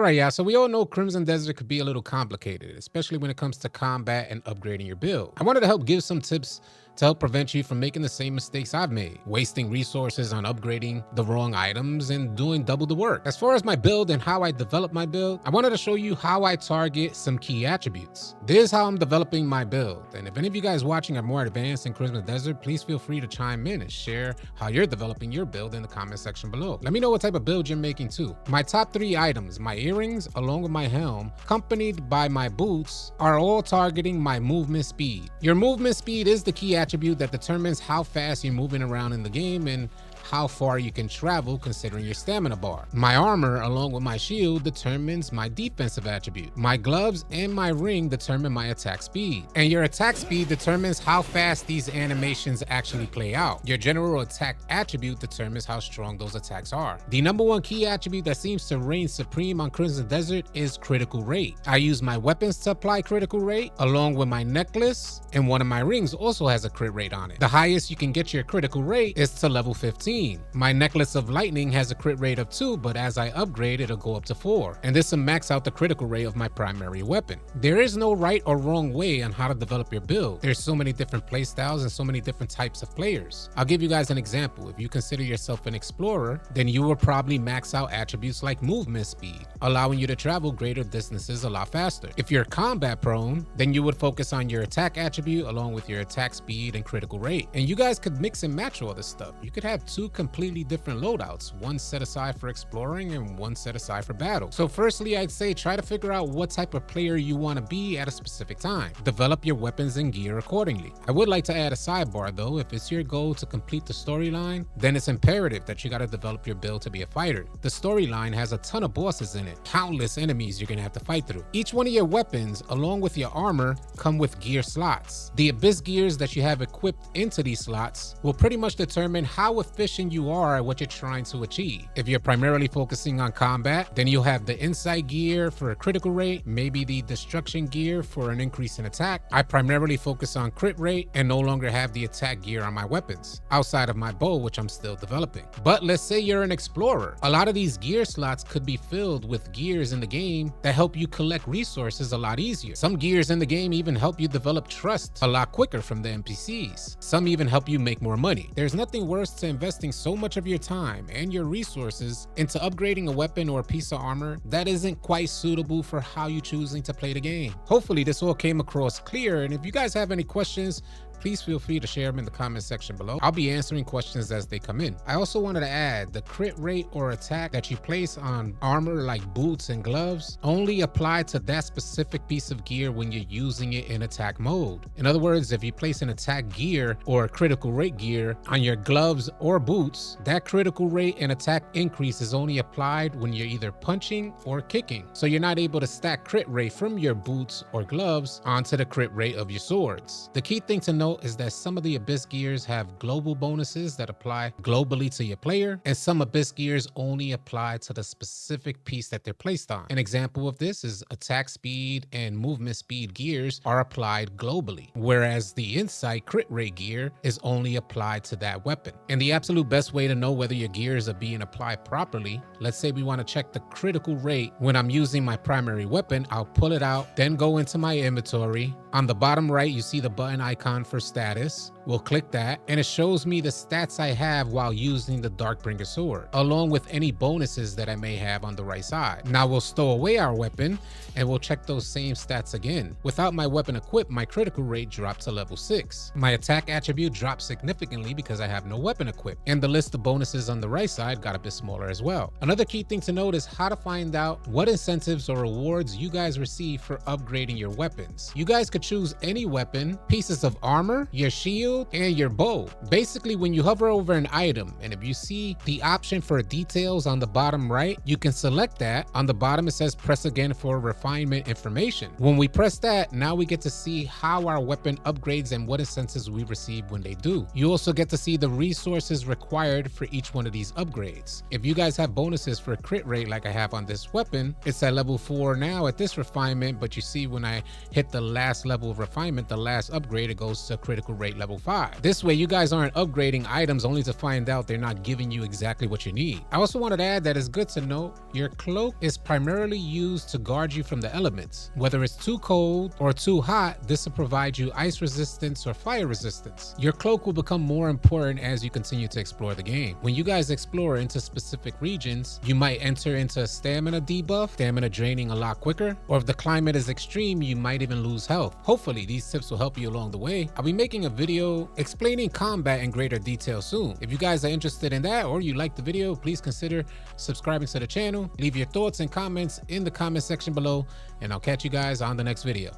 Alright, yeah, so we all know Crimson Desert could be a little complicated, especially when it comes to combat and upgrading your build. I wanted to help give some tips to help prevent you from making the same mistakes I've made, wasting resources on upgrading the wrong items and doing double the work. As far as my build and how I develop my build, I wanted to show you how I target some key attributes. This is how I'm developing my build, and if any of you guys watching are more advanced in Crimson Desert, please feel free to chime in and share how you're developing your build in the comment section below. Let me know what type of build you're making too. My top 3 items, my earrings along with my helm, accompanied by my boots, are all targeting my movement speed. Your movement speed is the key attribute that determines how fast you're moving around in the game and how far you can travel considering your stamina bar. My armor along with my shield determines my defensive attribute. My gloves and my ring determine my attack speed. And your attack speed determines how fast these animations actually play out. Your general attack attribute determines how strong those attacks are. The number 1 key attribute that seems to reign supreme on Crimson Desert is critical rate. I use my weapons to apply critical rate along with my necklace, and one of my rings also has a crit rate on it. The highest you can get your critical rate is to level 15. My necklace of lightning has a crit rate of 2, but as I upgrade, it'll go up to 4. And this will max out the critical rate of my primary weapon. There is no right or wrong way on how to develop your build. There's so many different playstyles and so many different types of players. I'll give you guys an example. If you consider yourself an explorer, then you will probably max out attributes like movement speed, allowing you to travel greater distances a lot faster. If you're combat prone, then you would focus on your attack attribute along with your attack speed and critical rate. And you guys could mix and match all this stuff. You could have 2 completely different loadouts, one set aside for exploring and one set aside for battle. So firstly, I'd say try to figure out what type of player you want to be at a specific time. Develop your weapons and gear accordingly. I would like to add a sidebar though. If it's your goal to complete the storyline, then it's imperative that you got to develop your build to be a fighter. The storyline has a ton of bosses in it, countless enemies you're gonna have to fight through. Each one of your weapons along with your armor come with gear slots. The abyss gears that you have equipped into these slots will pretty much determine how efficient you are at what you're trying to achieve. If you're primarily focusing on combat, then you'll have the insight gear for a critical rate, maybe the destruction gear for an increase in attack. I primarily focus on crit rate and no longer have the attack gear on my weapons, outside of my bow, which I'm still developing. But let's say you're an explorer. A lot of these gear slots could be filled with gears in the game that help you collect resources a lot easier. Some gears in the game even help you develop trust a lot quicker from the NPCs. Some even help you make more money. There's nothing worse to investing so much of your time and your resources into upgrading a weapon or a piece of armor that isn't quite suitable for how you're choosing to play the game. Hopefully this all came across clear, and if you guys have any questions, please feel free to share them in the comment section below. I'll be answering questions as they come in. I also wanted to add the crit rate or attack that you place on armor like boots and gloves only apply to that specific piece of gear when you're using it in attack mode. In other words, if you place an attack gear or a critical rate gear on your gloves or boots, that critical rate and attack increase is only applied when you're either punching or kicking. So you're not able to stack crit rate from your boots or gloves onto the crit rate of your swords. The key thing to note is that some of the abyss gears have global bonuses that apply globally to your player, and some abyss gears only apply to the specific piece that they're placed on. An example of this is attack speed and movement speed gears are applied globally, whereas the insight crit rate gear is only applied to that weapon. And the absolute best way to know whether your gears are being applied properly, let's say we want to check the critical rate when I'm using my primary weapon, I'll pull it out, then go into my inventory. On the bottom right, you see the button icon for status. We'll click that and it shows me the stats I have while using the Darkbringer sword, along with any bonuses that I may have on the right side. Now we'll stow away our weapon and we'll check those same stats again. Without my weapon equipped, my critical rate dropped to level 6. My attack attribute dropped significantly because I have no weapon equipped, and the list of bonuses on the right side got a bit smaller as well. Another key thing to note is how to find out what incentives or rewards you guys receive for upgrading your weapons. You guys could choose any weapon, pieces of armor, your shield, and your bow. Basically, when you hover over an item, and if you see the option for details on the bottom right, you can select that. On the bottom, it says press again for refinement information. When we press that, now we get to see how our weapon upgrades and what incentives we receive when they do. You also get to see the resources required for each one of these upgrades. If you guys have bonuses for crit rate like I have on this weapon, it's at level 4 now at this refinement, but you see when I hit the last level of refinement, the last upgrade, it goes to to critical rate level 5. This way you guys aren't upgrading items only to find out they're not giving you exactly what you need. I also wanted to add that it's good to note your cloak is primarily used to guard you from the elements. Whether it's too cold or too hot, this will provide you ice resistance or fire resistance. Your cloak will become more important as you continue to explore the game. When you guys explore into specific regions, you might enter into a stamina debuff, stamina draining a lot quicker, or if the climate is extreme, you might even lose health. Hopefully these tips will help you along the way. I'll be making a video explaining combat in greater detail soon. If you guys are interested in that or you like the video, please consider subscribing to the channel. Leave your thoughts and comments in the comment section below, and I'll catch you guys on the next video.